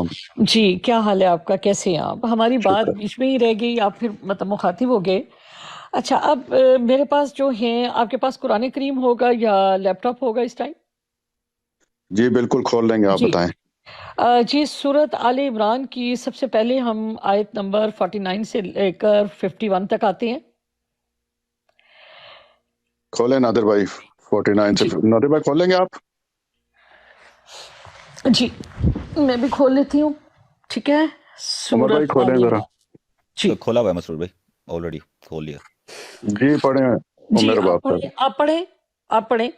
السلام. جی کیا حال ہے آپ کا، کیسے ہیں آپ؟ ہماری بات شکر. بیچ میں ہی رہ گئی، آپ پھر مطلب مخاطب ہو گئے. اچھا اب میرے پاس جو ہیں، آپ کے پاس قرآن کریم ہوگا یا لیپ ٹاپ ہوگا اس ٹائم؟ جی بالکل کھول لیں گے، آپ جی بتائیں. جی سورت آل عمران کی سب سے پہلے ہم آیت نمبر 49 سے لے کر 51 تک آتے ہیں. کھولیں نادر بھائی. 49 سے جی نادر بھائی کھول لیں گے آپ؟ جی میں بھی کھول لیتی ہوں، ٹھیک ہے. عمر بھائی سورت آل کھولیں ذرا. عمران. جی کھولا ہوا ہے مسرور بھائی، آلریڈی کھول لیا. جی پڑھیں جی عمر آپ باپ پڑھیں، صاحب. آپ پڑھیں، آپ پڑھیں.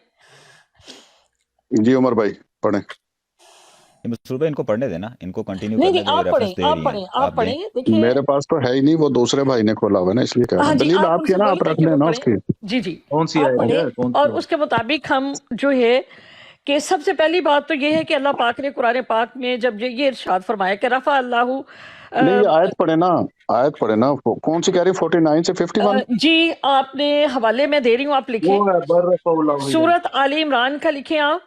جی عمر بھائی پڑھیں. یہ مسرور بھائی ان کو پڑھنے دینا، ان کو کنٹینیو نہیں کرنے نہیں دیں، یہ آپ پڑھیں، ریفرنس دے آپ رہی ہیں، پڑھیں، آپ آپ دیں. پڑھیں. دیکھیں میرے پاس تو ہے ہی نہیں، وہ دوسرے بھائی نے کھولا ہوا ہے نا، اس لیے کہہ رہا ہاں ہوں. جی دلیل آپ آپ ان کی سے ہے نا، وہی آپ لے رکھ کے لیں وہ نا پڑھیں. اس کی. جی جی کون سی آپ آیت پڑھیں، ہے؟ کون سی اور آیت؟ اس کے مطابق ہم جو ہے کہ سب سے پہلی بات تو یہ ہے کہ اللہ پاک نے قرآن پاک میں جب یہ ارشاد فرمایا کہ رفع اللہ نہیں یہ آیت پڑھے نا، آیت پڑھے نا. کون سی کہہ رہی 49 سے 51؟ جی آپ نے حوالے میں دے رہی ہوں، آپ وہ لکھیں ہے برف اللہ علیہ. سورت آل عمران کا لکھیں آپ.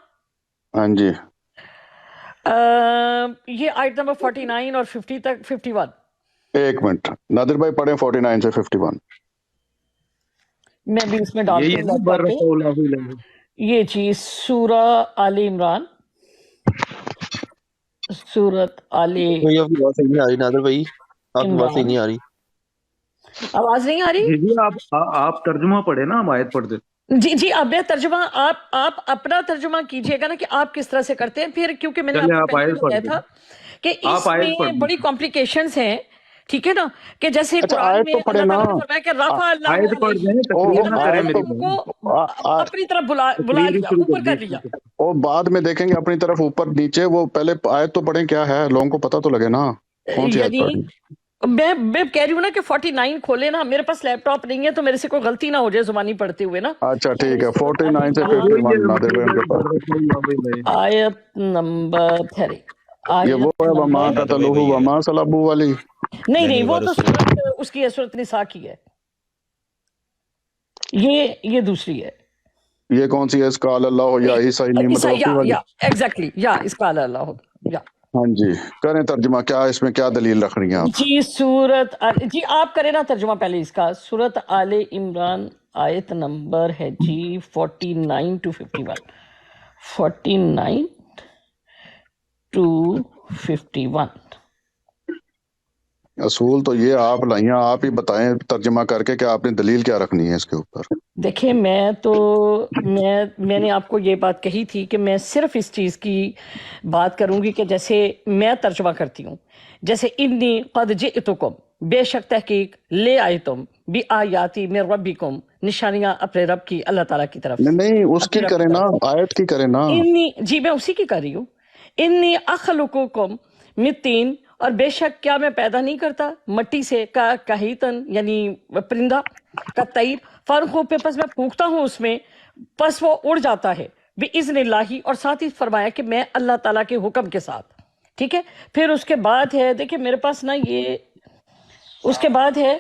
ہاں جی. یہ آیت نمبر 49 اور 50 تک 51. ایک منٹ نادر بھائی پڑھیں 49 سے 51. میں بھی اس میں ڈالتی یہی ہے ہوں نا لیپ ٹاپ پہ. برف اللہ علیہ. یہ چیز سورہ آل عمران، سورت آل بھائی آپ کی بات صحیح نہیں آ رہی نادر بھائی، آپ کی بات صحیح عمران. نہیں آ رہی. آواز نہیں آ رہی؟ جی جی آپ ترجمہ پڑھے نا، ہم آیت پڑھ دیں. جی جی اب میں ترجمہ، آپ اپنا ترجمہ کیجئے گا نا کہ آپ کس طرح سے کرتے ہیں پھر، کیونکہ میں نے آپ چلے کو آپ پہلے بھی آیت پڑھ بتایا دیں. تھا کہ آپ اس میں آیت پڑھ بڑی دیں. کمپلیکیشنز ہیں، ٹھیک ہے نا. کہ جیسے اچھا قرآن آیت میں تو پڑھے اللہ نا. تعالیٰ نے فرمایا کہ رفع اللہ آیت پڑھ دیں، او کہ تقریر نہ اللہ کریں نے میری تم بہن. کو اپنی طرف بلا تقریر ہی لیا، شروع اوپر کر کر دی. لیا. اور بعد میں دیکھیں گے اپنی طرف اوپر نیچے. وہ پہلے آیت تو پڑھیں کیا ہے، لوگوں کو پتہ تو لگے نا کون سی آیت یعنی پڑھیں. میں کہہ رہی ہوں نا کہ 49 کھولے نا. میرے پاس لیپ ٹاپ نہیں ہے تو میرے سے کوئی غلطی نہ ہو جائے زبانی پڑھتے ہوئے نا. اچھا میں ٹھیک نے ہے. سورۃ آل 49 سے عمران وہی 51 ہے نادر مسرور بھائی کے بھائی، پاس. برف اللہ علیہ. آیت نمبر یہ وہ آیت ہے وما نمبر نادر بھائی قتلوہ وہی ہے. وما صلبوہ والی. نہیں نہیں، وہ تو ورثہ. سورت اس کی ہے، سورت نساء کی ہے. یہ دوسری ہے. یہ کون سی ہے؟ اس قال اللہ یا عیسیٰ نعمت ربی والی. یا ایگزیکٹلی، یا اس کا اللہ ہوگا یا. ہاں جی کریں ترجمہ. کیا اس میں کیا دلیل رکھ رہی ہیں آپ؟ جی جی آپ کریں نا ترجمہ پہلے اس کا. سورت آل عمران آیت نمبر ہے جی 49 to 51. 49 to 51. اصول تو یہ آپ لائیں، آپ ہی بتائیں ترجمہ کر کے کہ آپ نے دلیل کیا رکھنی ہے اس کے اوپر. دیکھیں میں نے آپ کو یہ بات کہی تھی کہ میں صرف اس چیز کی بات کروں گی کہ جیسے میں ترجمہ کرتی ہوں، جیسے انی قد جئتکم، بے شک تحقیق لے آئے تم، بھی آیاتی من ربکم، نشانیاں اپنے رب کی، اللہ تعالیٰ کی طرف سے، نہیں اس اپنے کی رب کی کریں نا، طرف سے. آیت کی کریں نا. انی، جی میں اسی کی کر رہی ہوں. انی اخلقکم من طین، اور بے شک کیا میں پیدا نہیں کرتا مٹی سے، کا کہیتن یعنی پرندہ، کا طیر، فرخو پہ پس میں پھونکتا ہوں اس میں، پس وہ اڑ جاتا ہے، بِإِذْنِ اللَّهِ، اور ساتھ ہی فرمایا کہ میں اللہ تعالیٰ کے حکم کے ساتھ. ٹھیک ہے. پھر اس کے بعد ہے، دیکھیں میرے پاس نا یہ اس کے بعد ہے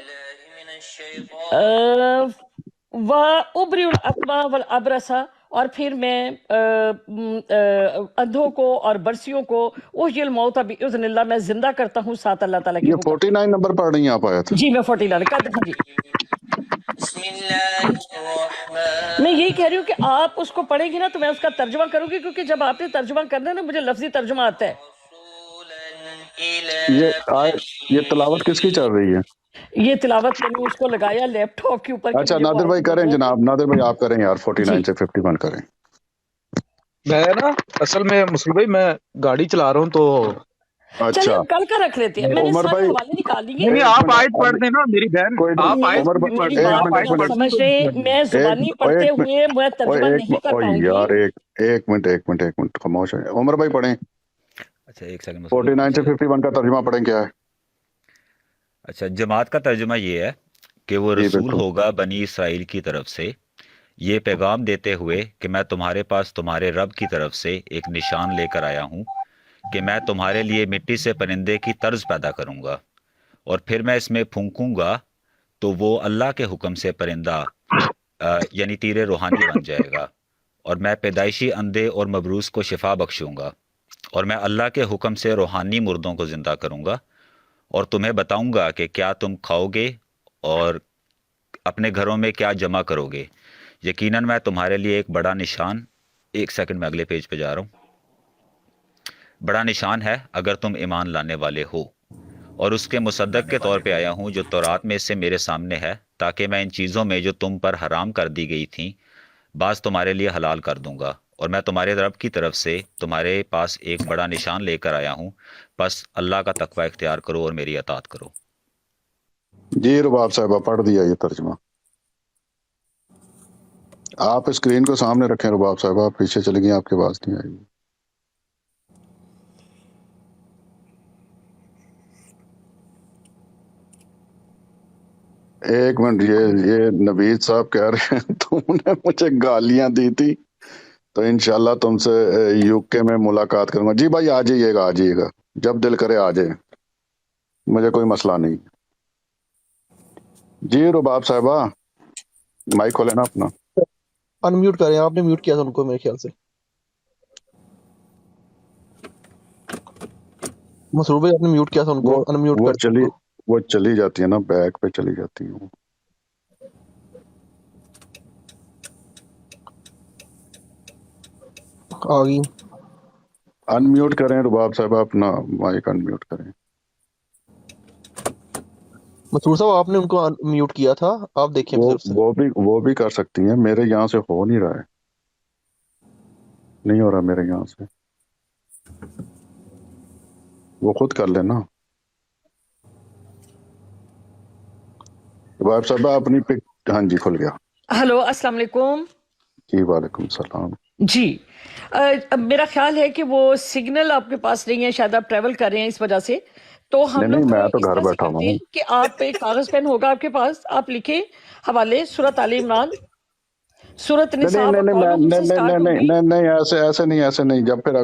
وَأُبْرِئُ الْأَكْمَحَ وَالْأَبْرَصَ، اور پھر میں اندھوں کو اور برسیوں کو، احیی الموت بِإِذْنِ اللہ، میں زندہ کرتا ہوں ساتھ اللہ تعالیٰ کے یہ حکم کے. 49 نمبر پڑھ رہی ہیں آپ آیت؟ جی میں 49 کر دیں. جی میں یہی کہہ رہی ہوں کہ آپ اس کو پڑھیں گی نا تو میں اس کا ترجمہ کروں گی، کیونکہ جب آپ نے ترجمہ کرنا ہے نا مجھے لفظی ترجمہ آتا ہے. یہ آیت، یہ تلاوت کس کی چل رہی ہے؟ یہ تلاوت میں نے اس کو لگایا لیپ ٹاپ کے اوپر کہ اچھا مجھے وہ نادر بھائی آیت کریں مل جناب، نادر بھائی آپ کریں یار، 49 جائے. سے 51 کریں. میں نا اصل میں مسرور بھائی میں گاڑی چلا رہا ہوں تو چلیں اچھا کل کا رکھ لیتے ہیں، میں نے عمر سارے بھائی حوالے نکال لیے. نہیں ایک آپ منٹ، آیت پڑھ دیں نا میری بہن، کوئی آپ نہیں آیت عمر پوری پڑھ میری دیں. ایک آپ بات منٹ کو آیت ایک آپ منٹ پڑھ دیں سمجھ تو رہے ہیں، میں زبانی پڑھتے ایک ہوئے میں ترجمہ نہیں کر پاؤں گی. یار ایک منٹ خاموش ہے. عمر بھائی پڑھیں اچھا ایک سیکنڈ مسرور بھائی. 49 سے 51 کا ترجمہ پڑھیں کیا ہے. اچھا جماعت کا ترجمہ یہ ہے کہ وہ جی رسول بالکل. ہوگا بنی اسرائیل کی طرف سے، یہ پیغام دیتے ہوئے کہ میں تمہارے پاس تمہارے رب کی طرف سے ایک نشان لے کر آیا ہوں کہ میں تمہارے لیے مٹی سے پرندے کی طرز پیدا کروں گا، اور پھر میں اس میں پھونکوں گا تو وہ اللہ کے حکم سے پرندہ یعنی تیر روحانی بن جائے گا، اور میں پیدائشی اندھے اور مبروس کو شفا بخشوں گا، اور میں اللہ کے حکم سے روحانی مردوں کو زندہ کروں گا اور تمہیں بتاؤں گا کہ کیا تم کھاؤ گے اور اپنے گھروں میں کیا جمع کرو گے۔ یقیناً میں تمہارے لیے ایک بڑا نشان، ایک سیکنڈ میں اگلے پیج پہ جا رہا ہوں، بڑا نشان ہے اگر تم ایمان لانے والے ہو، اور اس کے مصدق کے طور پہ آیا ہوں جو تورات میں سے میرے سامنے ہے، تاکہ میں ان چیزوں میں جو تم پر حرام کر دی گئی تھیں بعض تمہارے لیے حلال کر دوں گا، اور میں تمہارے رب کی طرف سے تمہارے پاس ایک بڑا نشان لے کر آیا ہوں، بس اللہ کا تقوی اختیار کرو اور میری اطاعت کرو۔ جی رباب صاحبہ پڑھ دیا یہ ترجمہ، آپ اسکرین کو سامنے رکھیں رباب صاحبہ، آپ پیچھے چلی گئی، آپ کے پاس نہیں آئی۔ ایک منٹ، یہ نوید صاحب کہہ رہے ہیں تم نے مجھے گالیاں دی تھی تو انشاءاللہ تم سے یو کے میں ملاقات کروں گا۔ جی بھائی آ جائیے گا جب دل کرے آ جائے، مجھے کوئی مسئلہ نہیں۔ جی رباب صاحبہ مائک کھولے نا اپنا۔ ان میوٹ کریں، آپ نے میوٹ کیا تھا ان کو میرے خیال سے۔ مسرور بھائی آپ نے میوٹ کیا تھا ان کو، ان میوٹ کر دیں ان کو۔ وہ چلی جاتی ہے نا، بیک پہ چلی جاتی ہوں۔ آ گئی۔ ان میوٹ کریں رباب صاحبہ، اپنا مائک ان میوٹ کریں۔ مسرور صاحب آپ نے ان کو میوٹ کیا تھا، آپ دیکھیں صرف سے۔ وہ بھی کر سکتی ہیں، میرے یہاں سے ہو نہیں رہا ہے، نہیں ہو رہا میرے یہاں سے، وہ خود کر لینا۔ رباب صاحبہ اپنی پک، ہاں جی کھل گیا۔ ہلو السلام علیکم۔ جی وعلیکم السلام۔ جی میرا خیال ہے کہ وہ سگنل آپ کے پاس نہیں ہے، شاید آپ ٹریول کر رہے ہیں اس وجہ سے، تو ہم نہیں لوگ میں تو اس گھر طرح سے بیٹھا کرتے ہوں۔ ہیں کہ آپ ایک کاغذ پین ہوگا آپ کے پاس، آپ لکھیں حوالے سورۃ آل عمران، سورۃ نساء و قولہم سے سٹارٹ ہوگی۔ نہیں ایسے نہیں،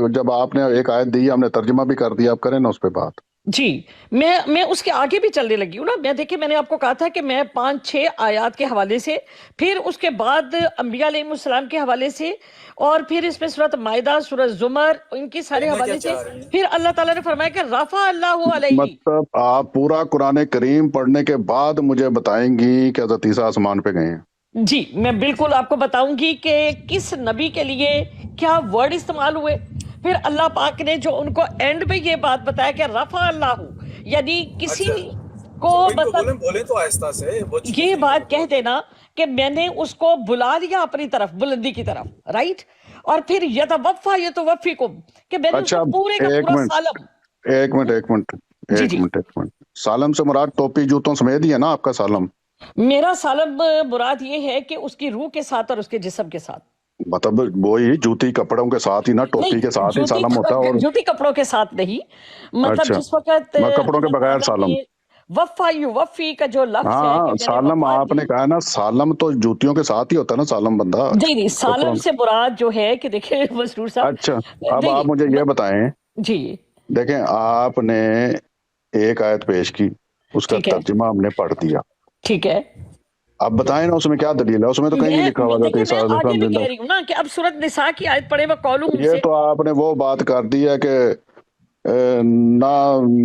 جب آپ نے ایک آیت دی، ہم نے ترجمہ بھی کر دیا، آپ کریں نا اس پہ بات۔ جی میں اس کے آگے بھی چلنے لگی ہوں نا، میں نے آپ کو کہا تھا کہ میں 5-6 آیات کے حوالے سے، پھر اس کے بعد انبیاء علیہ السلام کے حوالے سے، اور پھر اس میں سورۃ مائدہ، سورۃ زمر، ان کے سارے حوالے سے، پھر اللہ تعالیٰ نے فرمایا کہ رفع اللہ علیہ۔ مطلب آپ پورا قرآن کریم پڑھنے کے بعد مجھے بتائیں گی کہ حضرت عیسیٰ آسمان پہ گئے ہیں؟ جی میں بالکل آپ کو بتاؤں گی کہ کس نبی کے لیے کیا ورڈ استعمال ہوئے، پھر اللہ پاک نے جو ان کو اینڈ میں یہ بات بتایا کہ رفع اللہ، یعنی کسی کو بولیں تو آہستہ سے یہ بات کہہ دینا کہ میں نے اس کو بلا لیا اپنی طرف، بلندی کی طرف، رائٹ، اور پھر یتوفا یتوفیکم، کہ میں نے اس اچھا کو پورے کا ایک پورا منٹ، سالم۔ جی سالم سے مراد ٹوپی جوتوں سمیت ہی ہے نا آپ کا سالم؟ میرا سالم مراد یہ ہے کہ اس کی روح کے ساتھ اور اس کے جسم کے ساتھ، مطلب وہی جوتی کپڑوں کے ساتھ ہی نا، ٹوپی کے ساتھ ہی سالم ہوتا ہے؟ اور جوتی کپڑوں کے ساتھ نہیں، مطلب اچھا جس وقت میں کپڑوں کے بغیر سالم، وفا یوفی کا جو لفظ ہے ہاں کہ سالم آپ نے کہا نا، سالم تو جوتیوں کے ساتھ ہی ہوتا ہے نا سالم بندہ۔ نہیں سالم سے مراد جو ہے کہ دیکھیں مسرور صاحب، اچھا اب آپ مجھے یہ بتائیں، جی دیکھیں آپ نے ایک آیت پیش کی، اس کا ترجمہ ہم نے پڑھ دیا، ٹھیک ہے، اب بتائیں نا اس میں کیا دلیل ہے؟ اس میں تو کہیں نہیں لکھا ہوا تھا میں آگے بھی کہہ رہی ہوں نا کہ اب سورۃ نساء کی آیت پڑھے وہ قولہم سے، یہ تو آپ نے وہ بات کر دی ہے کہ نہ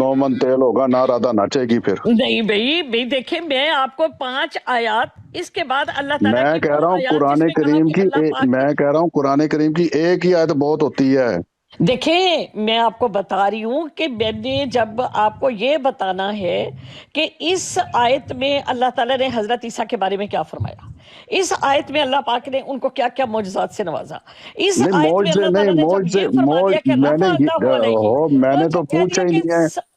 9 من تیل ہوگا نہ رادہ ناچے گی۔ پھر نہیں بھائی دیکھیں، میں آپ کو 5 آیات، اس کے بعد اللہ تعالیٰ میں کی کہہ رہا ہوں قرآن کریم کی، میں کہہ رہا ہوں قرآن کریم کی ایک ہی آیت بہت ہوتی ہے۔ دیکھیں میں آپ کو بتا رہی ہوں کہ میں نے جب آپ کو یہ بتانا ہے کہ اس آیت میں اللہ تعالیٰ نے حضرت عیسیٰ کے بارے میں کیا فرمایا، اس آیت میں اللہ پاک نے ان کو کیا کیا معجزات سے نوازا، اس آیت میں اللہ تعالیٰ نے جب یہ فرما دیا کہ رفع اللہ علیہ، میں نے تو پوچھا ہی نہیں ہے،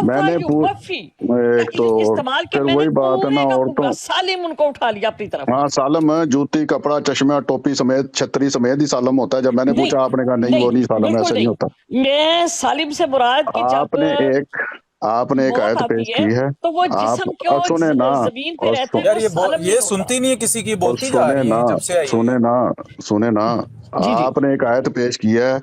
میں نے ایک تو استعمال کے پھر میں نے وہی بات ہے نا، عورتوں سالم ان کو اٹھا لیا اپنی طرف۔ ہاں سالم جوتی کپڑا چشمہ ٹوپی سمیت چھتری سمیت ہی سالم ہوتا ہے۔ جب میں نے پوچھا آپ نے کہا نہیں وہ نہیں سالم، ایسے نہیں ہوتا۔ میں سالم سے مراد کی آپ نے ایک آیت پیش کی ہے، تو وہ جسم کیوں سنے نا، زمین پہ رہتے ہیں، یہ سنتی نہیں ہے کسی کی، بولتی جا رہی ہیں جب سے آئی ہے۔ سنے نا، آپ نے ایک آیت پیش کی ہے،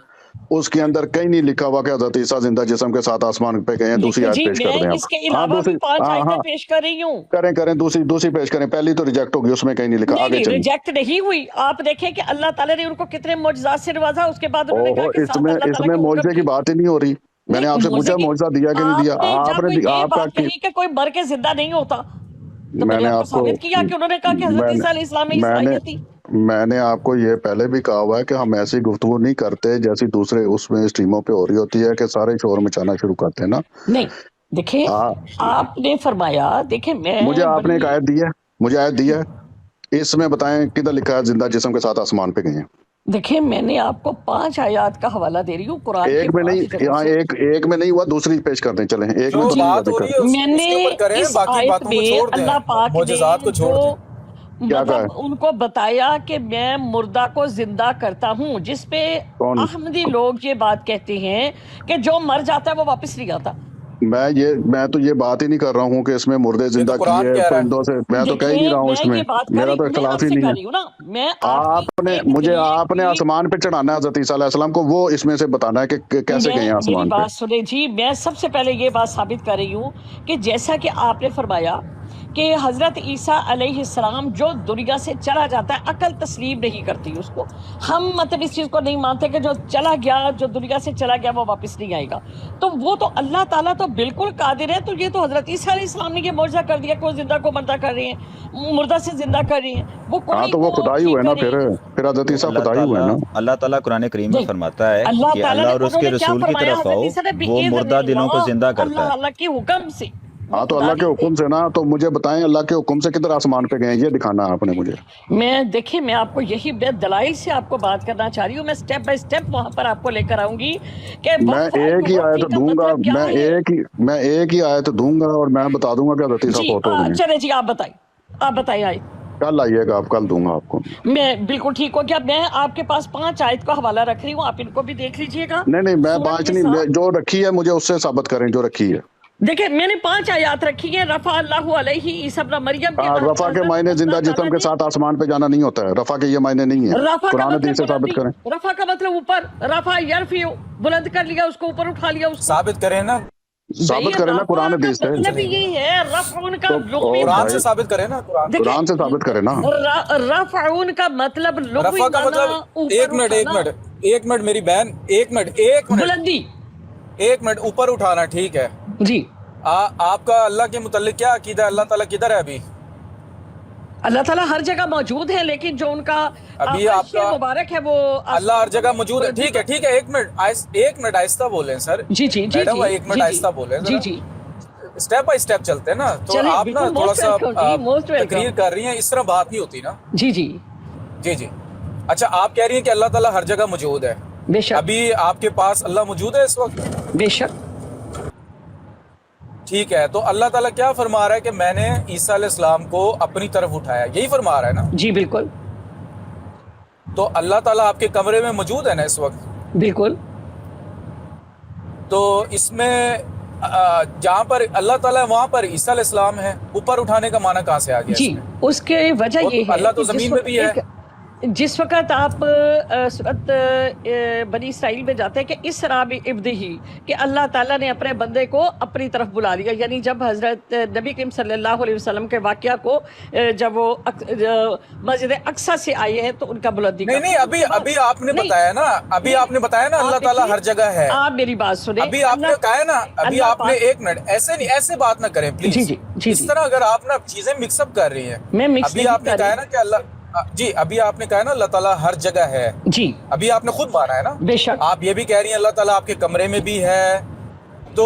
اس کے اندر کہیں نہیں لکھا ہوا کہ حضرت عیسیٰ زندہ جسم کے ساتھ آسمان پہ گئے ہیں. دوسری آیت جی پیش کر میں دیں اس کے آپ. ہاں علاوہ بھی دوسری 5 ہاں آیتیں پیش کر رہی ہوں. کریں دوسری پیش کریں. پہلی تو ریجیکٹ ہوگی, اس میں کہیں نہیں لکھا. آگے نہیں چلیں. ریجیکٹ نہیں ہوئی. آپ دیکھیں کہ اللہ تعالیٰ نے ان کو کتنے معجزات سے نوازا. اس کے بعد انہوں نے کہا کہ ساتھ اللہ اس تعالیٰ میں کے حکم معجزے کی بات ہی نہیں ہو رہی. میں نے آپ سے پوچھا معجزہ دیا کہ نہیں دیا. آپ نے آپ جب نے یہ آپ کا بات کہی کہ کوئی مر کے زندہ نہیں ہوتا تو میں میں نے نے آپ کو آپ کو ثابت کیا کہ انہوں نے کہا کہ حضرت عیسیٰ علیہ السلام میں یہ صلاحیت تھی. میں نے آپ کو یہ پہلے بھی کہا ہوا ہے کہ ہم ایسی گفتگو نہیں کرتے جیسی دوسرے اس میں اسٹریموں پہ ہو رہی ہوتی ہے کہ سارے شور مچانا شروع کرتے ہیں نا. نہیں دیکھیں آپ نے فرمایا, دیکھیں میں مجھے آپ نے ایک آیت دی ہے, مجھے آیت دی ہے, اس میں بتائیں کدھر لکھا ہے زندہ جسم کے ساتھ آسمان پہ گئے ہیں. دیکھیں میں نے آپ کو 5 آیات کا حوالہ دے رہی ہوں قرآن کے ایک میں 5 نہیں, جگہوں یہاں سے. ایک میں نہیں ہوا, دوسری پیش کر دیں. چلیں ایک میں جو تو نہیں ہوا. بات ہو رہی ہے میں اس نے کے اوپر کریں, اس باقی آیت باتوں کو میں چھوڑ دیں, اللہ پاک معجزات کو نے چھوڑ جو دیں. کیا کہا ہے؟ مطلب ان کو بتایا کہ میں مردہ کو زندہ کرتا ہوں, جس پہ کون؟ احمدی لوگ یہ بات کہتے ہیں کہ جو مر جاتا ہے وہ واپس نہیں آتا. میں تو یہ بات ہی نہیں کر رہا ہوں کہ اس میں مردے زندہ قرآن کیے کہہ رہا ہے. پرندوں سے. میں تو کہہ ہی نہیں رہا ہوں اس میں. یہ بات کر میرا رہی تو میں آپ اختلاف ہی سے نہیں کر ہے. رہی ہوں نا. میں آپ نے مجھے آپ نے آسمان پہ چڑھانا ہے حضرت عیسیٰ علیہ السلام کو, وہ اس میں سے بتانا ہے کہ کیسے گئے ہیں میری آسمان پہ. بات سنیں جی, میں سب سے پہلے یہ بات ثابت کر رہی ہوں کہ جیسا کہ آپ نے فرمایا کہ حضرت عیسیٰ علیہ السلام جو دنیا سے چلا جاتا ہے, عقل تسلیم نہیں کرتی اس کو. ہم مطلب اس چیز کو نہیں مانتے کہ جو چلا گیا, جو دنیا سے چلا گیا وہ واپس نہیں آئے گا. تو وہ تو اللہ تعالیٰ تو بالکل قادر ہے. تو یہ تو حضرت عیسیٰ علیہ السلام نے یہ معجزہ کر دیا کہ وہ زندہ کو مردہ کر رہے ہیں, مردہ سے زندہ کر رہے ہیں. وہ ہاں تو وہ خدا ہی ہوئے نا, پھر حضرت عیسیٰ خدا ہی ہوئے نا. اللہ تعالیٰ قرآن کریم میں فرماتا ہے کہ اللہ اور اس کے رسول کی طرف آؤ, وہ مردہ دلوں کو زندہ کرتا ہے. اللہ کے حکم سے. ہاں تو اللہ کے حکم سے نا. تو مجھے بتائیں اللہ کے حکم سے کدھر آسمان پہ گئے ہیں, یہ دکھانا آپ نے مجھے. دیکھیں میں آپ کو یہی دلائل سے آپ کو بات کرنا چاہ رہی ہوں. میں سٹیپ بائی سٹیپ وہاں پر آپ کو لے کر آؤں گی کہ میں ایک ہی آیت دوں گا, میں ایک ہی آیت دوں گا اور میں بتا دوں گا کہ حضرت عیسیٰ فوت ہو گئے ہیں. چلے جی آپ بتائیں آئے. کل آئیے گا آپ, کل دوں گا آپ کو. میں بالکل ٹھیک ہو گیا. میں آپ کے پاس 5 آیت کا حوالہ رکھ رہی ہوں, آپ ان کو بھی دیکھ لیجئے گا. نہیں میں 5 نہیں, جو رکھی ہے مجھے اس سے ثابت کریں جو رکھی ہے. دیکھیں میں نے 5 آیات رکھی ہیں. رفع اللہ علیہ عیسیٰ ابن مریم کے. رفع کے معنی زندہ جسم کے ساتھ آسمان پہ جانا نہیں ہوتا ہے. رفع کے یہ معنی نہیں ہے. قرآن حدیث سے ثابت کریں. رفع کا مطلب اوپر, رفع یرفع, بلند کر لیا اس کو, اوپر اٹھا لیا اس کو. ثابت کریں نا, ثابت کریں نا قرآن حدیث سے. مطلب یہ ہے رفعون کا لغوی, قرآن سے ثابت کریں نا. قرآن سے ثابت کریں نا. رفعون کا مطلب لغوی رفع کا مطلب, ایک منٹ میری بہن, ایک منٹ بلندی, 1 منٹ اوپر اٹھانا. ٹھیک ہے جی. آپ کا اللہ کے متعلق کیا عقیدہ ہے؟ اللہ تعالیٰ کدھر ہے ابھی؟ اللہ تعالیٰ ہر جگہ موجود ہے, لیکن جو ان کا ابھی آپ کا مبارک ہے وہ اللہ ہر جگہ موجود ہے. ٹھیک ہے 1 منٹ آہستہ بولیں سر. جی میڈم 1 منٹ آہستہ بولیں. جی اسٹیپ بائی اسٹیپ چلتے ہیں نا. تو آپ نا تھوڑا سا تقریر کر رہی ہیں, اس طرح بات نہیں ہوتی نا. جی. اچھا آپ کہہ رہی ہیں کہ اللہ تعالیٰ ہر جگہ موجود ہے. بے شک. ابھی آپ کے پاس اللہ موجود ہے اس وقت؟ بے شک. ٹھیک ہے, تو اللہ تعالیٰ کیا فرما رہا ہے کہ میں نے عیسیٰ علیہ السلام کو اپنی طرف اٹھایا, یہی فرما رہا ہے نا؟ جی بالکل. تو اللہ تعالیٰ آپ کے کمرے میں موجود ہے نا اس وقت؟ بالکل. تو اس میں جہاں پر اللہ تعالیٰ ہے وہاں پر عیسیٰ علیہ السلام ہے. اوپر اٹھانے کا معنی کہاں سے آ گیا؟ جی اس کے وجہ یہ ہے اللہ تو زمین میں بھی ہے. جس وقت آپ سورۃ بنی اسرائیل میں جاتے ہیں کہ اسراء بعبدہ, کہ اللہ تعالیٰ نے اپنے بندے کو اپنی طرف بلا لیا. یعنی جب حضرت نبی کریم صلی اللہ علیہ وسلم کے واقعہ کو جب وہ مسجد اقصیٰ سے آئے ہیں تو ان کا بلندی نہیں ابھی آپ نے بتایا نا, اللہ تعالیٰ ہر جگہ ہے. آپ میری بات سنیں, ابھی آپ نے کہا ہے نا, ابھی آپ نے 1 منٹ ایسے نہیں, ایسے بات نہ کریں پلیز. اس طرح اگر آپ نا چیزیں مکس اپ کر رہی ہیں. ابھی آپ نے کہا ہے نا کہ اللہ, جی ابھی آپ نے کہا ہے نا اللہ تعالیٰ ہر جگہ ہے. جی ابھی آپ نے خود مانا ہے نا. بے شک. آپ یہ بھی کہہ رہی ہیں اللہ تعالیٰ آپ کے کمرے میں بھی ہے. تو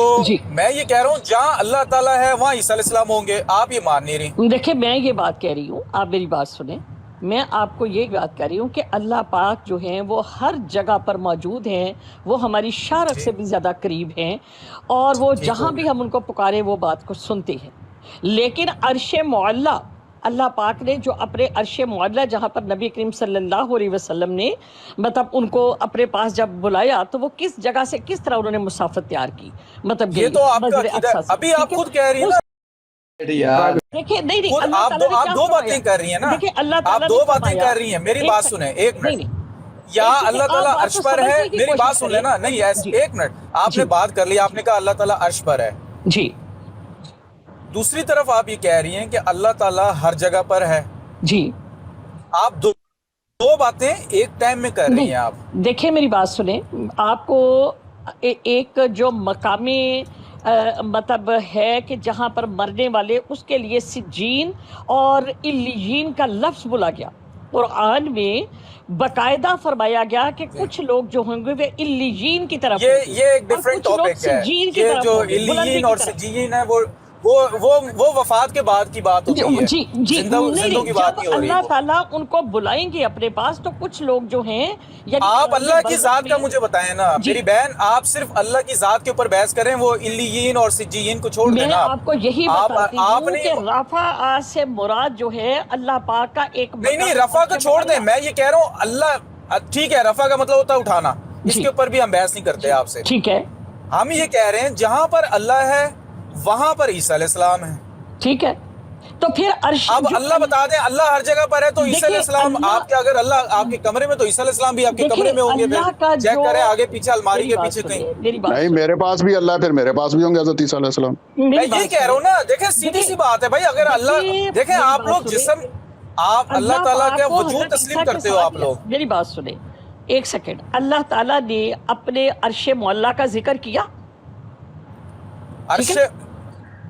میں یہ کہہ رہا ہوں جہاں اللہ تعالیٰ ہے وہاں عیسیٰ علیہ السلام ہوں گے. آپ یہ مان نہیں رہی. دیکھیں میں یہ بات کہہ رہی ہوں, آپ میری بات سنیں. میں آپ کو یہ بات کہہ رہی ہوں کہ اللہ پاک جو ہیں وہ ہر جگہ پر موجود ہیں. وہ ہماری شارق سے بھی زیادہ قریب ہیں, اور وہ جہاں بھی ہم ان کو پکارے وہ بات کو سنتے ہیں. لیکن عرش معلیٰ, اللہ پاک نے جو اپنے عرش معلیٰ جہاں پر نبی کریم صلی اللہ علیہ وسلم نے مطلب ان کو اپنے پاس جب بلایا تو وہ کس جگہ سے کس طرح انہوں نے مسافت تیار کی. مطلب یہ تو آپ کا عقیدہ ہے. ابھی آپ خود کہہ رہی ہیں نا. دیکھیں نہیں, آپ 2 باتیں کر رہی ہیں نا. آپ 2 باتیں کر رہی ہیں. میری بات سنیں 1 منٹ. یا اللہ تعالیٰ عرش پر ہے، میری بات سن لینا، نہیں ایک منٹ، آپ نے بات کر لی، آپ نے کہا اللہ تعالیٰ عرش پر ہے جی، دوسری طرف آپ یہ کہہ رہی ہیں کہ اللہ تعالیٰ ہر جگہ پر ہے جی، آپ دو باتیں ایک ٹائم میں کر رہی ہیں آپ. دیکھیں میری بات سنیں، آپ کو ایک جو مقامی مطلب ہے کہ جہاں پر مرنے والے اس کے لیے سجین اور علیین کا لفظ بولا گیا، قرآن میں باقاعدہ فرمایا گیا کہ کچھ لوگ جو ہوں گے وہ علیین کی طرف، یہ ایک ڈیفرنٹ ٹاپک ہے. یہ جو علیین اور سجین ہے وہ وفات کے بعد کی بات ہوتی ہے، زندوں کی بات نہیں ہو رہی. اللہ تعالیٰ ان کو بلائیں گے اپنے پاس تو کچھ لوگ جو ہیں، آپ اللہ کی ذات کا مجھے بتائیں نا میری بہن، آپ صرف اللہ کی ذات کے اوپر بحث کریں، وہ علیین اور سجین کو چھوڑ دینا. میں آپ کو یہی بتاتی ہوں کہ رفع سے مراد جو ہے اللہ پاک کا ایک، نہیں رفع کو چھوڑ دیں، میں یہ کہہ رہا ہوں اللہ ٹھیک ہے، رفع کا مطلب ہوتا ہے اٹھانا، اس کے اوپر بھی ہم بحث نہیں کرتے آپ سے. ٹھیک ہے، ہم یہ کہہ رہے ہیں جہاں پر اللہ ہے وہاں پر عیسیٰ علیہ السلام ہے. ٹھیک ہے، تو پھر عرش، اب اللہ بتا دیں اللہ ہر جگہ پر ہے تو عیسیٰ علیہ السلام آپ کے، اگر اللہ آپ کے کمرے میں تو عیسیٰ علیہ السلام بھی آپ کے کمرے میں ہوں گے. چیک کریں آگے پیچھے الماری کے پیچھے کہیں. نہیں میرے پاس بھی اللہ ہے، پھر میرے پاس بھی ہوں گے حضرت عیسیٰ علیہ السلام. میں یہی کہہ رہا ہوں نا، دیکھیں سیدھی سی بات ہے بھائی، اگر اللہ دیکھیں آپ لوگ جسم، آپ اللہ تعالیٰ کا وجود تسلیم کرتے ہو آپ لوگ. میری بات سنیں ایک سیکنڈ، اللہ تعالیٰ نے اپنے عرش معلیٰ کا ذکر کیا، عرش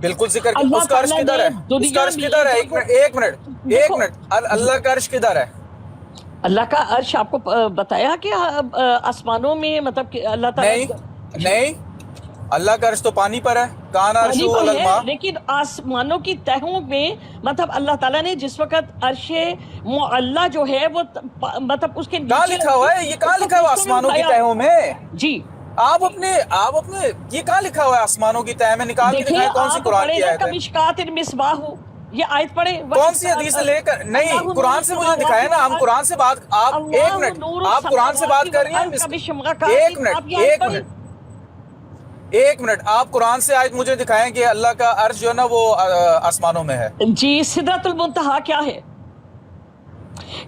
بالکل ذکر کیا، اس کا عرش کدھر ہے؟ اس کا عرش کدھر ہے؟ ایک منٹ اللہ کا عرش کدھر ہے؟ اللہ کا عرش آپ کو بتایا کہ آسمانوں میں، مطلب کہ اللہ تعالیٰ، نہیں اللہ کا عرش تو پانی پر ہے، کان عرش علی الماء، لیکن آسمانوں کی تہوں میں مطلب اللہ تعالیٰ نے جس وقت عرش معلیٰ جو ہے وہ مطلب اس کے کہاں لکھا ہوا ہے؟ یہ کہاں لکھا ہوا آسمانوں کی تہوں میں؟ جی آپ اپنے یہ کہاں لکھا ہوا ہے آسمانوں کی تہ میں؟ نکال کے دکھائیں کون سی قرآن کی آیت ہے؟ مشکات المصباح، یہ آیت پڑھے، کون سی حدیث سے لے کر؟ نہیں قرآن سے مجھے دکھائے نا، ہم قرآن سے بات، آپ ایک منٹ، آپ قرآن سے بات کر رہی ہیں، ایک منٹ آپ قرآن سے آیت مجھے دکھائیں کہ اللہ کا عرش جو ہے نا وہ آسمانوں میں ہے. جی سدرۃ المنتہا کیا ہے؟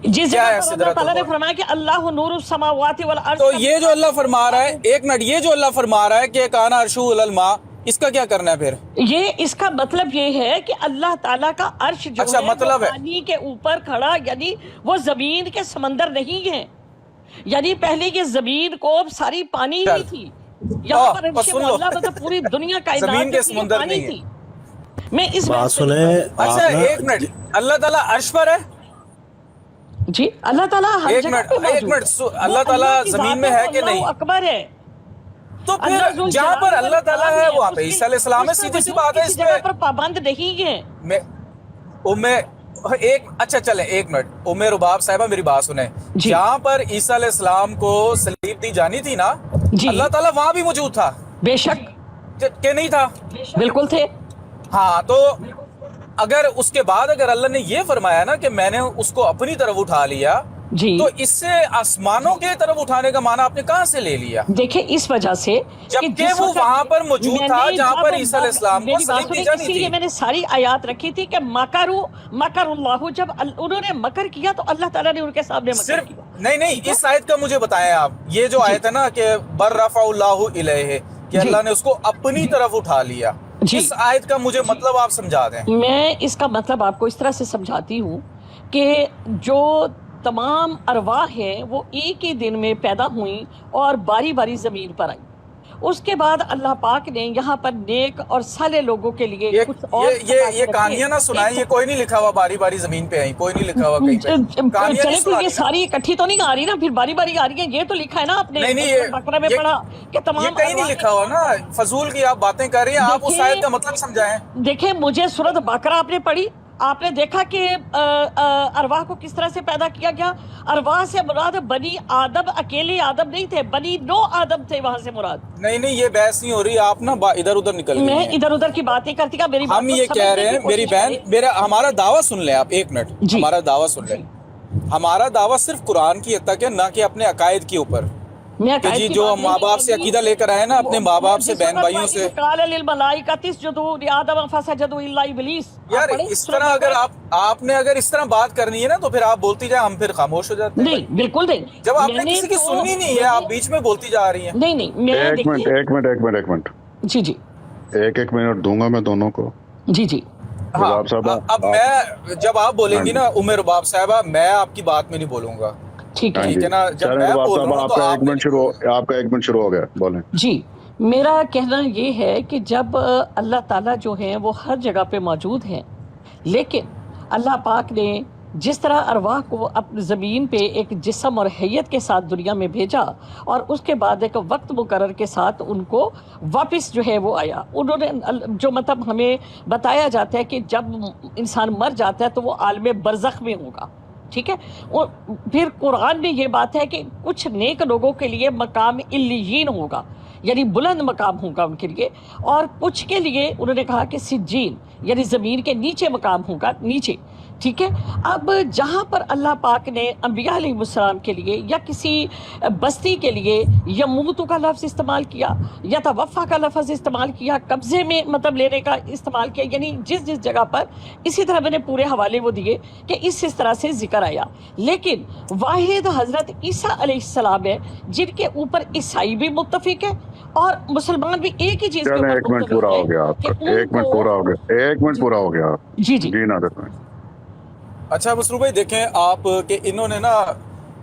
جس جگہ پر اللہ تعالیٰ نے فرمایا کہ اللہ نور السماوات والارض، تو یہ جو اللہ فرما رہا ہے، ایک منٹ، یہ جو اللہ فرما رہا ہے کہ کان عرشہ علی الماء، اس کا کیا کرنا ہے پھر؟ یہ اس کا مطلب یہ ہے کہ اللہ تعالیٰ کا عرش جو ہے مطلب پانی کے اوپر کھڑا، یعنی وہ زمین کے سمندر نہیں ہے، یعنی پہلے یہ زمین کو ساری پانی ہی تھی، یہاں پر عرش معلیٰ مطلب پوری دنیا کائنات زمین کے سمندر نہیں تھی. میں اس بات سنیں، اچھا ایک منٹ، اللہ تعالیٰ عرش پر ہے؟ جی اللہ تعالیٰ ہر جگہ پہ موجود ہے. ایک منٹ، اللہ تعالیٰ زمین میں ہے کہ نہیں؟ اللہ اکبر ہے. تو پھر جہاں پر اللہ تعالیٰ ہے وہاں پہ عیسیٰ علیہ السلام ہے، سیدھی سی بات ہے. اس جگہ پر پابند نہیں ہے. اچھا چلیں ایک منٹ، ام رباب صاحبہ میری بات سنیں، جہاں پر عیسیٰ علیہ السلام کو صلیب دی جانی تھی نا، اللہ تعالیٰ وہاں بھی موجود تھا؟ بے شک کہ نہیں تھا؟ بالکل تھے. ہاں تو اگر اس کے بعد اگر اللہ نے یہ فرمایا نا کہ میں نے اس کو اپنی طرف اٹھا لیا، تو اس سے آسمانوں کے طرف اٹھانے کا معنی آپ نے کہاں سے لے لیا؟ دیکھیں اس وجہ سے جبکہ وہ وہاں پر موجود تھا جہاں پر عیسیٰ علیہ السلام کو صلیب دی جانی تھی. اسی لیے میں نے ساری آیات رکھی تھی کہ مکر اللہ، جب انہوں نے مکر کیا تو اللہ تعالیٰ نے ان کے سامنے مکر کیا. نہیں اس آیت کا مجھے بتائیں آپ، یہ جو آیت ہے نا کہ بر رفع اللہ الیہ، کہ اللہ نے اس کو اپنی طرف اٹھا لیا، اس آیت کا مجھے مطلب آپ سمجھا دیں. میں اس کا مطلب آپ کو اس طرح سے سمجھاتی ہوں کہ جو تمام ارواح ہیں وہ ایک ہی دن میں پیدا ہوئیں اور باری باری زمین پر آئیں. اس کے بعد اللہ پاک نے یہاں پر نیک اور صالح لوگوں کے لیے کچھ اور یہ کہانیاں نہ سنائیں، یہ کوئی نہیں لکھا ہوا باری باری زمین پہ آئی، کوئی نہیں لکھا ہوا کہیں پہ. چلیں تو یہ ساری اکٹھی تو نہیں آ رہی نا، پھر باری باری آ رہی ہیں. یہ تو لکھا ہے نا آپ نے بقرہ میں پڑھا کہ تمام، یہ کہیں نہیں لکھا ہوا نا، فضول کی آپ باتیں کر رہی ہیں. آپ اس آیت کا مطلب سمجھائیں. دیکھیں مجھے سورۃ بقرہ آپ نے پڑھی، آپ نے دیکھا کہ ارواح کو کس طرح سے پیدا کیا گیا. ارواح سے مراد بنی آدم، اکیلے آدم نہیں تھے، بنی نو آدم تھے وہاں سے مراد. نہیں یہ بحث نہیں ہو رہی، آپ نا ادھر ادھر نکل رہی ہیں. میں ادھر ادھر کی بات نہیں کرتی. ہم یہ کہہ رہے ہیں میری بہن، ہمارا دعویٰ سن لیں آپ ایک منٹ، ہمارا دعویٰ سن لیں. ہمارا دعویٰ صرف قرآن کی حد تک ہے، نہ کہ اپنے عقائد کے اوپر. کہ جی جو ماں باپ سے عقیدہ لے کر آئے نا اپنے ماں باپ سے بہن بھائیوں سے. یار اس طرح اگر آپ نے اگر اس طرح بات کرنی ہے نا تو پھر آپ بولتی جائیں, ہم پھر خاموش ہو جاتے ہیں. نہیں بالکل نہیں, جب آپ نے کسی کی سننی نہیں ہے آپ بیچ میں بولتی جا رہی ہیں. نہیں ایک منٹ جی جی ایک منٹ دوں گا میں دونوں کو. جی جی ہاں, اب میں جب آپ بولیں گی نا ام رباب صاحبہ, میں آپ کی بات میں نہیں بولوں گا, ٹھیک ہے نا. جب میں بولوں گا تو آپ کا 1 منٹ شروع ہو گیا, بولیں. جی میرا کہنا یہ ہے کہ جب اللہ تعالیٰ جو ہیں وہ ہر جگہ پہ موجود ہیں, لیکن اللہ پاک نے جس طرح ارواح کو اپنی زمین پہ ایک جسم اور حیت کے ساتھ دنیا میں بھیجا اور اس کے بعد ایک وقت مقرر کے ساتھ ان کو واپس جو ہے وہ آیا, انہوں نے جو مطلب ہمیں بتایا جاتا ہے کہ جب انسان مر جاتا ہے تو وہ عالم برزخ میں ہوگا, ٹھیک ہے. اور پھر قرآن میں یہ بات ہے کہ کچھ نیک لوگوں کے لیے مقام علیین ہوگا, یعنی بلند مقام ہوگا ان کے لیے, اور کچھ کے لیے انہوں نے کہا کہ سجین یعنی زمین کے نیچے مقام ہوگا, نیچے, ٹھیک ہے. اب جہاں پر اللہ پاک نے انبیاء علیہ السلام کے لیے یا کسی بستی کے لیے یموت کا لفظ استعمال کیا یا توفا کا لفظ استعمال کیا, قبضے میں مطلب لینے کا استعمال کیا, یعنی جس جس جگہ پر, اسی طرح میں نے پورے حوالے وہ دیے کہ اس طرح سے ذکر آیا. لیکن واحد حضرت عیسیٰ علیہ السلام ہے جن کے اوپر عیسائی بھی متفق ہے اور مسلمان بھی ایک ہی چیز کے اوپر 1 منٹ پورا ہو گیا آپ کا, 1 منٹ پورا ہو گیا, 1 منٹ پورا ہو گیا. جی جی جی نادر. اچھا مسرور بھائی دیکھیں آپ کہ انہوں نے نا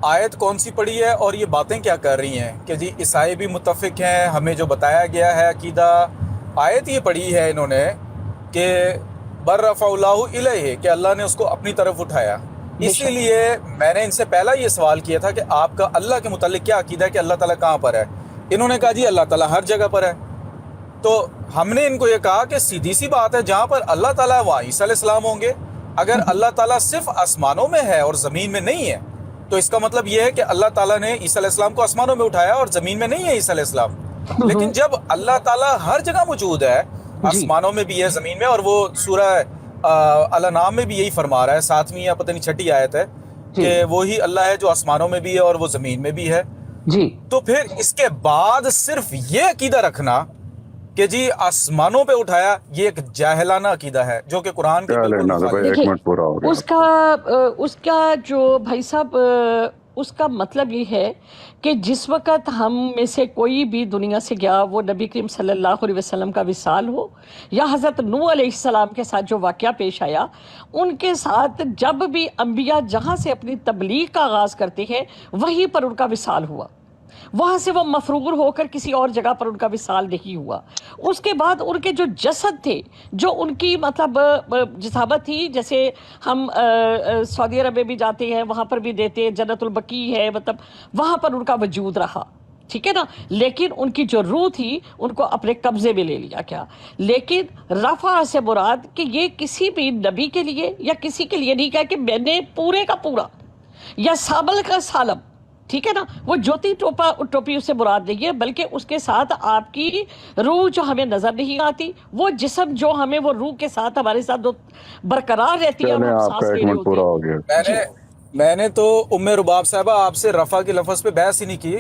آیت کون سی پڑھی ہے اور یہ باتیں کیا کر رہی ہیں کہ جی عیسائی بھی متفق ہیں, ہمیں جو بتایا گیا ہے عقیدہ. آیت یہ پڑھی ہے انہوں نے کہ بر رفع اللہ الیہ, کہ اللہ نے اس کو اپنی طرف اٹھایا. اسی لیے میں نے ان سے پہلا یہ سوال کیا تھا کہ آپ کا اللہ کے متعلق کیا عقیدہ ہے کہ اللہ تعالیٰ کہاں پر ہے. انہوں نے کہا جی اللہ تعالیٰ ہر جگہ پر ہے. تو ہم نے ان کو یہ کہا کہ سیدھی سی بات ہے, جہاں پر اللہ تعالیٰ وہاں عیسیٰ علیہ السلام ہوں گے. اگر اللہ تعالیٰ صرف آسمانوں میں ہے اور زمین میں نہیں ہے تو اس کا مطلب یہ ہے کہ اللہ تعالیٰ نے عیسیٰ علیہ السلام کو آسمانوں میں اٹھایا اور زمین میں نہیں ہے عیسیٰ علیہ السلام. لیکن جب اللہ تعالیٰ ہر جگہ موجود ہے, آسمانوں میں بھی ہے زمین میں, اور وہ سورہ الانعام میں بھی یہی فرما رہا ہے, 7ویں یا پتہ نہیں 6ٹھی آیت ہے کہ وہی اللہ ہے جو آسمانوں میں بھی ہے اور وہ زمین میں بھی ہے. جی تو پھر اس کے بعد صرف یہ عقیدہ رکھنا کہ جی آسمانوں پہ اٹھایا, یہ ایک جاہلانہ عقیدہ ہے جو کہ قرآن کے بالکل مخالف ہے. اس کا جو بھائی صاحب اس کا مطلب یہ ہے کہ جس وقت ہم میں سے کوئی بھی دنیا سے گیا, وہ نبی کریم صلی اللہ علیہ وسلم کا وصال ہو یا حضرت نوح علیہ السلام کے ساتھ جو واقعہ پیش آیا, ان کے ساتھ جب بھی انبیاء جہاں سے اپنی تبلیغ کا آغاز کرتے ہیں وہیں پر ان کا وصال ہوا, وہاں سے وہ مفرور ہو کر کسی اور جگہ پر ان کا وصال نہیں ہوا. اس کے بعد ان کے جو جسد تھے, جو ان کی مطلب جسامت تھی, جیسے ہم سعودی عرب میں بھی جاتے ہیں وہاں پر بھی دیتے ہیں, جنت البقیع ہے, مطلب وہاں پر ان کا وجود رہا, ٹھیک ہے نا. لیکن ان کی جو روح تھی ان کو اپنے قبضے میں لے لیا گیا. لیکن رفع سے مراد کہ یہ کسی بھی نبی کے لیے یا کسی کے لیے نہیں کہا کہ میں نے پورے کا پورا یا سابل کا سالم, ٹھیک ہے نا, وہ جوتی ٹوپی اس سے مراد نہیں ہے, بلکہ اس کے ساتھ آپ کی روح جو ہمیں نظر نہیں آتی, وہ جسم جو ہمیں وہ روح کے ساتھ ہمارے ساتھ برقرار رہتی ہے اور ہم سانس لے رہے ہوتے ہیں. میں نے تو ام رباب صاحبہ آپ سے رفع کے لفظ پہ بحث ہی نہیں کی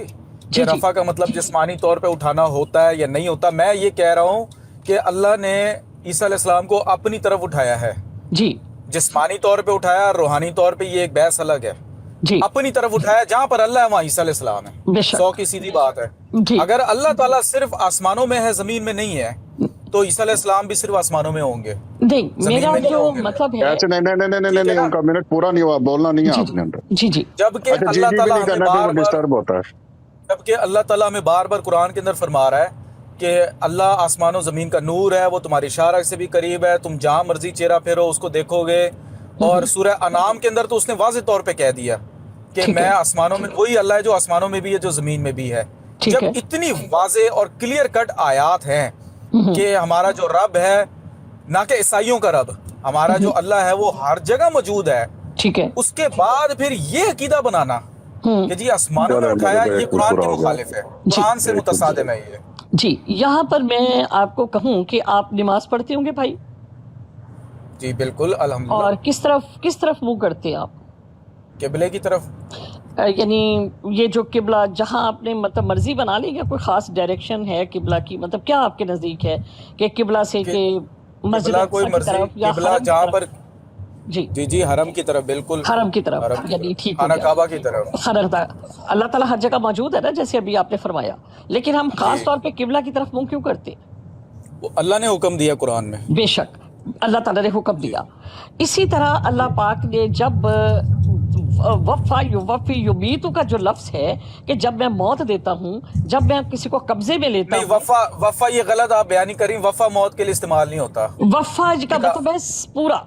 کہ رفع کا مطلب جسمانی طور پہ اٹھانا ہوتا ہے یا نہیں ہوتا. میں یہ کہہ رہا ہوں کہ اللہ نے عیسیٰ علیہ السلام کو اپنی طرف اٹھایا ہے. جی جسمانی طور پہ اٹھایا, روحانی طور پہ یہ ایک بحث الگ ہے. جی اپنی طرف اٹھایا, جہاں پر اللہ ہے وہاں عیسیٰ علیہ السلام ہے, 100 کی سیدھی بات ہے. اگر اللہ تعالیٰ صرف آسمانوں میں ہے زمین میں نہیں ہے تو عیسیٰ علیہ السلام بھی صرف آسمانوں میں ہوں گے. نہیں, میرا جو مطلب ہے نہیں ان کا منٹ پورا نہیں ہوا, بولنا نہیں ہے آپ نے. جی جی جبکہ اللہ تعالیٰ ہمیں بار بار قرآن کے اندر فرما رہا ہے کہ اللہ آسمان و زمین کا نور ہے, وہ تمہاری شارع سے بھی قریب ہے, تم جہاں مرضی چہرہ پھیرو اس کو دیکھو گے. اور سورہ انعام کے اندر تو اس نے واضح طور پہ کہہ دیا کہ میں آسمانوں میں, وہی اللہ ہے جو آسمانوں میں بھی ہے جو زمین میں بھی ہے. جب اتنی واضح اور کلیئر کٹ آیات ہیں کہ ہمارا جو رب ہے, نہ کہ عیسائیوں کا رب, ہمارا جو اللہ ہے وہ ہر جگہ موجود ہے, ٹھیک ہے, اس کے بعد پھر یہ عقیدہ بنانا کہ جی آسمانوں میں اٹھایا, یہ قرآن کے مخالف ہے, قرآن سے متصادم ہے یہ. جی یہاں پر میں آپ کو کہوں کہ آپ نماز پڑھتے ہوں گے بھائی؟ جی بالکل الحمدللہ. اور کس طرف منہ کرتے ہیں آپ؟ قبلے کی طرف. یعنی یہ جو قبلہ جہاں آپ نے مطلب مرضی بنا لی، یا کوئی خاص ڈائریکشن ہے قبلہ کی؟ مطلب کیا آپ کے نزدیک ہے کہ قبلہ سے کہ مسجد قبلہ کوئی اقصی کی مرضی، طرف یا قبلہ حرم کی جہاں طرف؟ پر جی جی حرم کی طرف، بالکل حرم کی طرف، حرم کی یعنی طرف، ٹھیک ہو خانہ گیا، کعبہ کی طرف. اللہ تعالیٰ ہر جگہ موجود ہے نا، جیسے ابھی آپ نے فرمایا، لیکن ہم خاص جی طور پہ قبلہ کی طرف منہ کیوں کرتے؟ وہ اللہ نے حکم دیا قرآن میں. بے شک اللہ تعالیٰ نے حکم جی دیا. اسی طرح اللہ پاک نے جب وفا یوفی یمیتو کا جو لفظ ہے کہ جب میں موت دیتا ہوں، جب میں کسی کو قبضے میں لیتا نہیں، ہوں، وفا یہ غلط آپ بیانی کریں. وفا موت کے لیے استعمال نہیں ہوتا. وفا کا مطلب ہے پورا،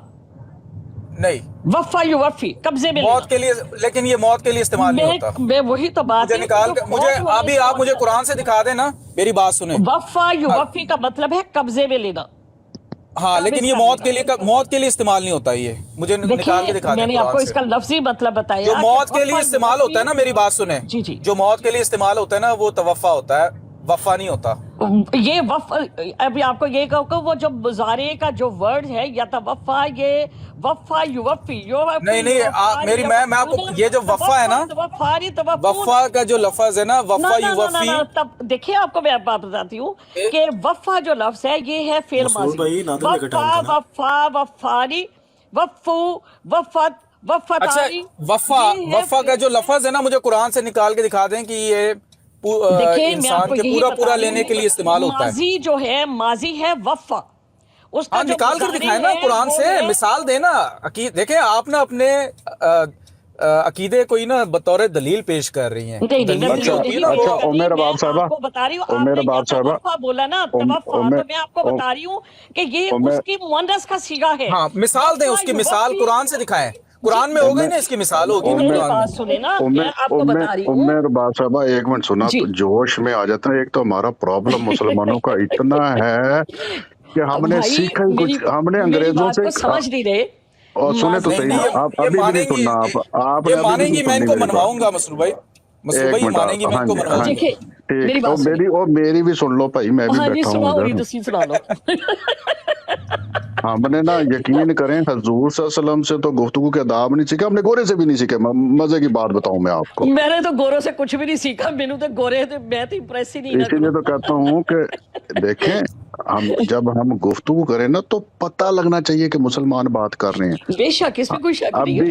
نہیں، وفا یوفی قبضے میں موت کے لیے، لیکن یہ موت کے لیے استعمال نہیں ہوتا. میں وہی تو بات مجھے نکال کے مجھے ابھی آپ مجھے قرآن سے دکھا دیں نا، میری بات سنیں. وفا یوفی کا مطلب ہے قبضے میں لینا. ہاں، لیکن یہ موت کے لیے استعمال نہیں ہوتا. یہ مجھے نکال کے دکھا میں دیں نے آپ کو قرآن اس سے. کا لفظی مطلب بتایا. جو موت کے لیے استعمال ہوتا ہے نا، میری بات سنیں، جی جی، جو موت کے لیے استعمال ہوتا ہے نا وہ توفا ہوتا ہے، وفا نہیں ہوتا. یہ ابھی آپ کو یہ کہو کہ وہ جو مضارع کا جو ورڈ ہے یا توفا، یہ وفا یوفی نہیں میری میں آپ کو یہ جو وفا ہے نا، وفا کا جو لفظ ہے نا، وفا یوفی. تب دیکھیں آپ کو میں بات بتاتی ہوں کہ وفا جو لفظ ہے یہ ہے فعل ماضی. وفا وفا وفاری وفو وفت اچھا، وفتاری. وفا کا جو لفظ ہے نا، مجھے قرآن سے نکال کے دکھا دیں کہ یہ انسان کے پورا لینے کے لیے استعمال ہوتا ہے. ماضی جو ہے، ماضی ہے وفا. اس کا ہاں، جو نکال کر مضارع دکھائیں نا ہے قرآن وہ سے، ہے، مثال دینا. دیکھیں آپ نا اپنے عقیدے کو ہی نا بطور دلیل پیش کر رہی ہیں. نہیں دلیل اچھا جو ہوتی ہے نا وہ اچھا عمیر باب صاحبہ، آپ کو بتا رہی ہوں، آپ عمیر نے باب صاحبہ، توفا بولا نا، توفا، تو میں آپ کو بتا رہی ہوں کہ یہ اس کی مؤنث کا صیغہ ہے. ہاں، مثال دیں، اس کی مثال قرآن سے دکھائیں. قرآن میں ہوگا ہی نا، اس کی مثال ہوگی نا میری قرآن بات میں. سنیں نا، میں آپ کو بتا رہی ہوں. عمیر باب صاحبہ ایک منٹ سنا، جی. تو جوش میں آ جاتا ہے. ایک تو ہمارا پرابلم مسلمانوں کا اتنا ہے کہ ہم نے بھائی سیکھا ہی کچھ، ہم نے میری انگریزوں بات سے. کو سمجھ نہیں رہے. اور سنیں تو صحیح نا، آپ ابھی بھی نہیں سننا، آپ نے یہ ابھی بھی مانیں نہیں گی، میں ان سننی کو میری بات. منواؤں گا مسرور بھائی. مسرور بھائی ایک یہ منٹ، مانیں گی، میں ہاں ان کو جی، ہاں منواؤں جی، گا. دیکھیں میری ٹھیک. بات سنیں. میری بھی سن لو بھائی، میں بھی ہاں جی، بیٹھا ہوں سنا ہو رہی ادھر. تو سنا لو. ہم نے نا یقین کریں حضور صلی اللہ علیہ وسلم سے تو گفتگو کے آداب نہیں سیکھے، ہم نے گورے سے بھی نہیں سیکھے. مزے کی بات بتاؤں میں آپ کو، میں نے تو گوروں سے کچھ بھی نہیں سیکھا. مینوں تو گورے تھے، میں تو امپریس ہی نہیں نہ اسی لیے تو کہتا ہوں کہ دیکھیں، جب ہم گفتگو کریں نا تو پتہ لگنا چاہیے کہ مسلمان بات کر رہے ہیں. بے شک اس میں کوئی شک اب نہیں بھی ہے.